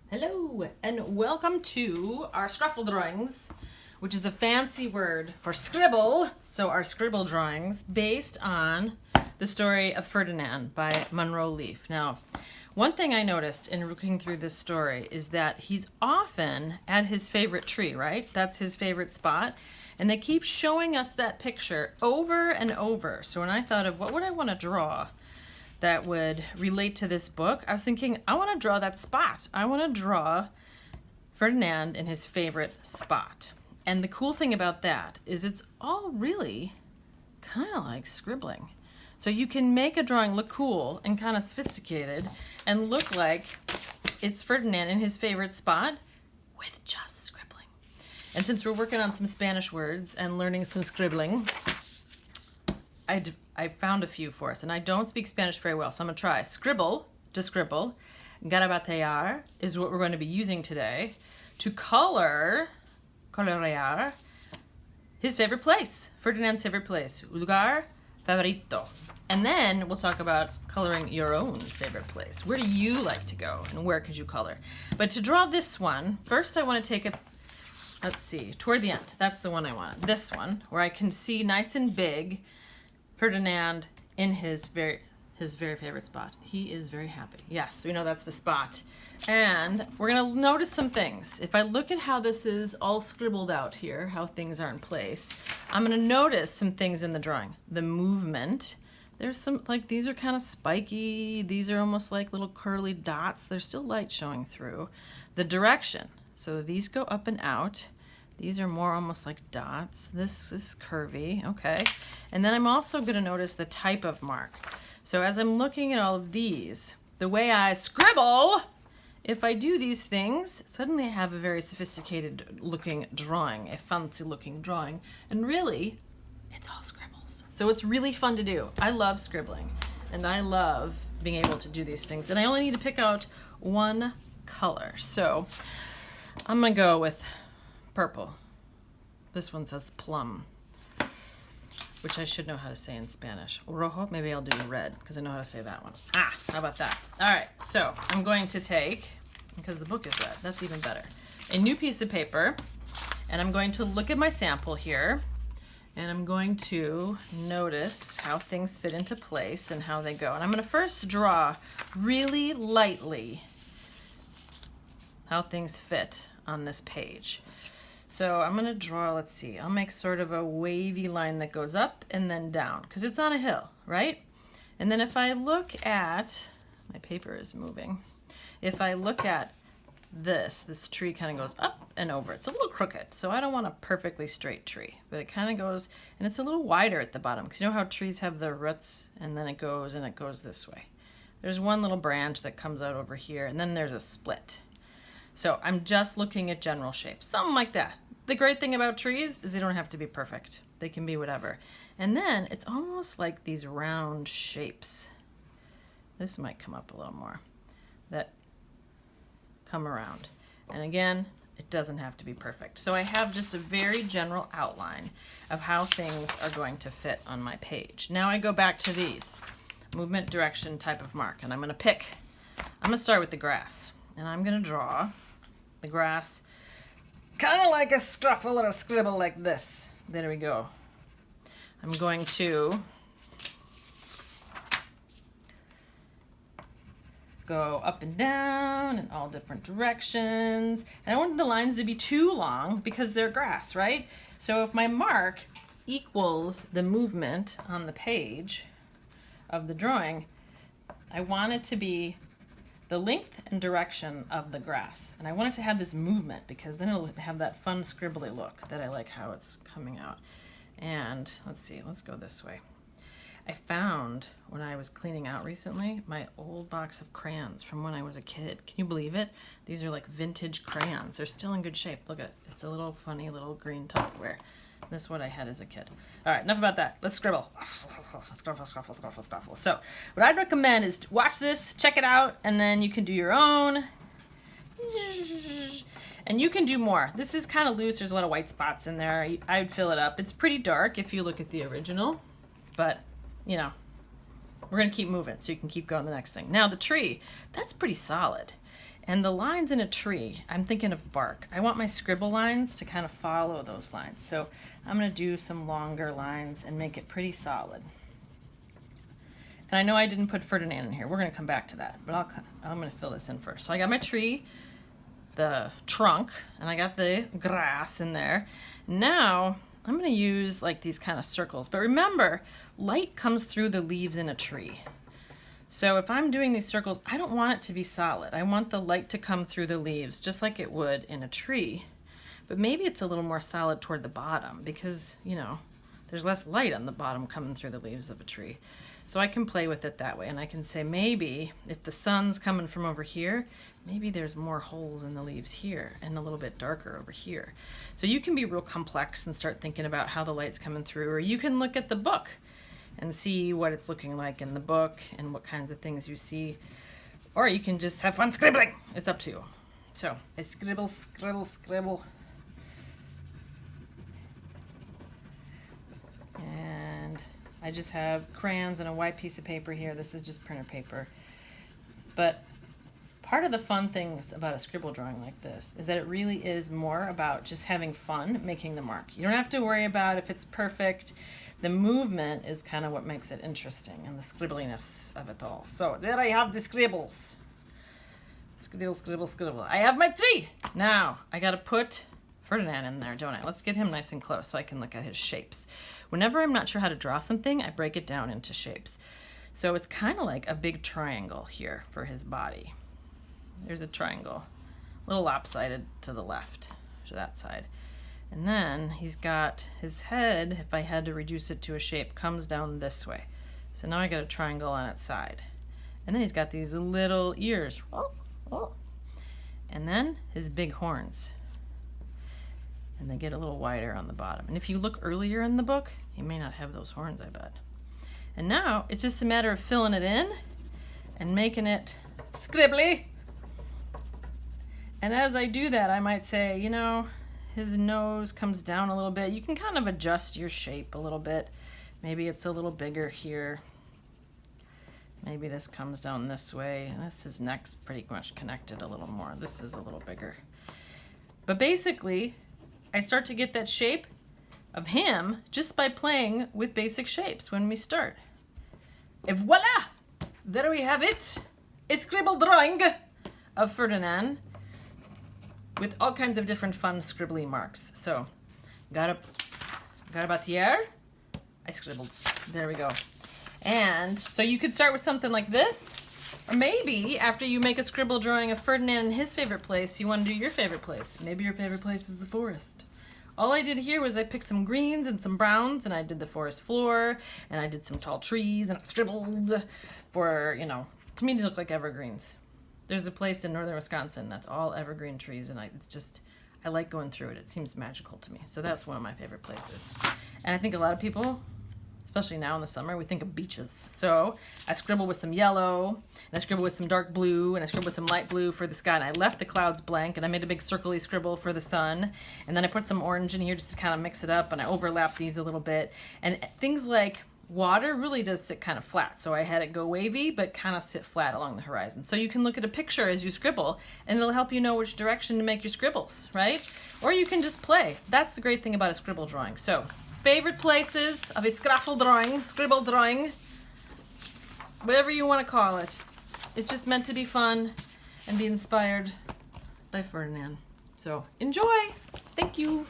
Hello and welcome to our Scruffle drawings, which is a fancy word for scribble. So our scribble drawings based on the Story of Ferdinand by Munro Leaf. Now, one thing I noticed in looking through this story is that he's often at his favorite tree, right? That's his favorite spot. And they keep showing us that picture over and over. So when I thought of what would I want to draw that would relate to this book, I was thinking, I want to draw that spot. I want to draw Ferdinand in his favorite spot. And the cool thing about that is it's all really kind of like scribbling. So you can make a drawing look cool and kind of sophisticated and look like it's Ferdinand in his favorite spot with just scribbling. And since we're working on some Spanish words and learning some scribbling, I found a few for us, and I don't speak Spanish very well, so I'm going to try. Scribble, to scribble. Garabatear is what we're going to be using today to colorear, his favorite place, Ferdinand's favorite place, lugar favorito. And then we'll talk about coloring your own favorite place. Where do you like to go, and where could you color? But to draw this one, first I want to take a, let's see, toward the end. That's the one I want. This one, where I can see nice and big Ferdinand in his very favorite spot. He is very happy. Yes, we know that's the spot. And we're going to notice some things. If I look at how this is all scribbled out here, how things are in place, I'm going to notice some things in the drawing. The movement. There's some, like, these are kind of spiky. These are almost like little curly dots. There's still light showing through. The direction. So these go up and out. These are more almost like dots. This is curvy, okay. And then I'm also gonna notice the type of mark. So as I'm looking at all of these, the way I scribble, if I do these things, suddenly I have a very sophisticated looking drawing, a fancy looking drawing. And really, it's all scribbles. So it's really fun to do. I love scribbling, and I love being able to do these things. And I only need to pick out one color. So I'm gonna go with purple. This one says plum, which I should know how to say in Spanish. Rojo, maybe I'll do red because I know how to say that one. How about that? All right, so I'm going to take, because the book is red, that's even better, a new piece of paper, and I'm going to look at my sample here, and I'm going to notice how things fit into place and how they go. And I'm going to first draw really lightly how things fit on this page. So I'm going to draw, let's see, I'll make sort of a wavy line that goes up and then down, because it's on a hill, right? And then if I look at, my paper is moving, if I look at this tree kind of goes up and over. It's a little crooked, so I don't want a perfectly straight tree, but it kind of goes, and it's a little wider at the bottom, because you know how trees have the roots, and then it goes this way. There's one little branch that comes out over here, and then there's a split. So I'm just looking at general shapes, something like that. The great thing about trees is they don't have to be perfect. They can be whatever. And then it's almost like these round shapes. This might come up a little more, that come around. And again, it doesn't have to be perfect. So I have just a very general outline of how things are going to fit on my page. Now I go back to these, movement, direction, type of mark, and I'm gonna start with the grass. And I'm gonna draw the grass kind of like a scruffle or a scribble like this. There we go. I'm going to go up and down in all different directions. And I don't want the lines to be too long because they're grass, right? So if my mark equals the movement on the page of the drawing, I want it to be the length and direction of the grass. And I want it to have this movement because then it'll have that fun scribbly look that I like how it's coming out. And let's see, let's go this way. I found when I was cleaning out recently my old box of crayons from when I was a kid. Can you believe it? These are like vintage crayons. They're still in good shape. Look at, it's a little funny little green Tupperware. This is what I had as a kid. All right, enough about that. Let's scribble. Scruffle. So what I'd recommend is to watch this, check it out, and then you can do your own. And you can do more. This is kind of loose. There's a lot of white spots in there. I would fill it up. It's pretty dark if you look at the original, but you know, we're gonna keep moving so you can keep going to the next thing. Now the tree, that's pretty solid. And the lines in a tree, I'm thinking of bark. I want my scribble lines to kind of follow those lines. So I'm going to do some longer lines and make it pretty solid. And I know I didn't put Ferdinand in here. We're going to come back to that, but I'm going to fill this in first. So I got my tree, the trunk, and I got the grass in there. Now I'm going to use like these kind of circles. But remember, light comes through the leaves in a tree. So if I'm doing these circles, I don't want it to be solid. I want the light to come through the leaves just like it would in a tree. But maybe it's a little more solid toward the bottom because, you know, there's less light on the bottom coming through the leaves of a tree. So I can play with it that way. And I can say maybe if the sun's coming from over here, maybe there's more holes in the leaves here and a little bit darker over here. So you can be real complex and start thinking about how the light's coming through, or you can look at the book and see what it's looking like in the book and what kinds of things you see. Or you can just have fun scribbling. It's up to you. So I scribble, scribble, scribble. And I just have crayons and a white piece of paper here. This is just printer paper. But part of the fun things about a scribble drawing like this is that it really is more about just having fun making the mark. You don't have to worry about if it's perfect. The movement is kind of what makes it interesting and the scribbliness of it all. So there I have the scribbles. Scribble, scribble, scribble. I have my tree. Now I got to put Ferdinand in there, don't I? Let's get him nice and close so I can look at his shapes. Whenever I'm not sure how to draw something, I break it down into shapes. So it's kind of like a big triangle here for his body. There's a triangle, a little lopsided to the left, to that side. And then he's got his head, if I had to reduce it to a shape, comes down this way. So now I got a triangle on its side. And then he's got these little ears. And then his big horns. And they get a little wider on the bottom. And if you look earlier in the book, he may not have those horns, I bet. And now it's just a matter of filling it in and making it scribbly. And as I do that, I might say, you know, his nose comes down a little bit. You can kind of adjust your shape a little bit. Maybe it's a little bigger here. Maybe this comes down this way. And his neck's pretty much connected a little more. This is a little bigger. But basically, I start to get that shape of him just by playing with basic shapes when we start. Et voila! There we have it. A scribble drawing of Ferdinand with all kinds of different fun scribbly marks. So, got a bâtière, I scribbled. There we go. And so you could start with something like this, or maybe after you make a scribble drawing of Ferdinand in his favorite place, you want to do your favorite place. Maybe your favorite place is the forest. All I did here was I picked some greens and some browns, and I did the forest floor, and I did some tall trees, and I scribbled for, you know, to me they look like evergreens. There's a place in northern Wisconsin that's all evergreen trees, and I like going through it. It seems magical to me. So that's one of my favorite places. And I think a lot of people, especially now in the summer, we think of beaches. So I scribble with some yellow, and I scribble with some dark blue, and I scribble with some light blue for the sky, and I left the clouds blank, and I made a big circle-y scribble for the sun, and then I put some orange in here just to kind of mix it up, and I overlap these a little bit. And things like water really does sit kind of flat, so I had it go wavy, but kind of sit flat along the horizon. So you can look at a picture as you scribble, and it'll help you know which direction to make your scribbles, right? Or you can just play. That's the great thing about a scribble drawing. So, favorite places of a scruffle drawing, scribble drawing, whatever you want to call it. It's just meant to be fun and be inspired by Ferdinand. So, enjoy! Thank you!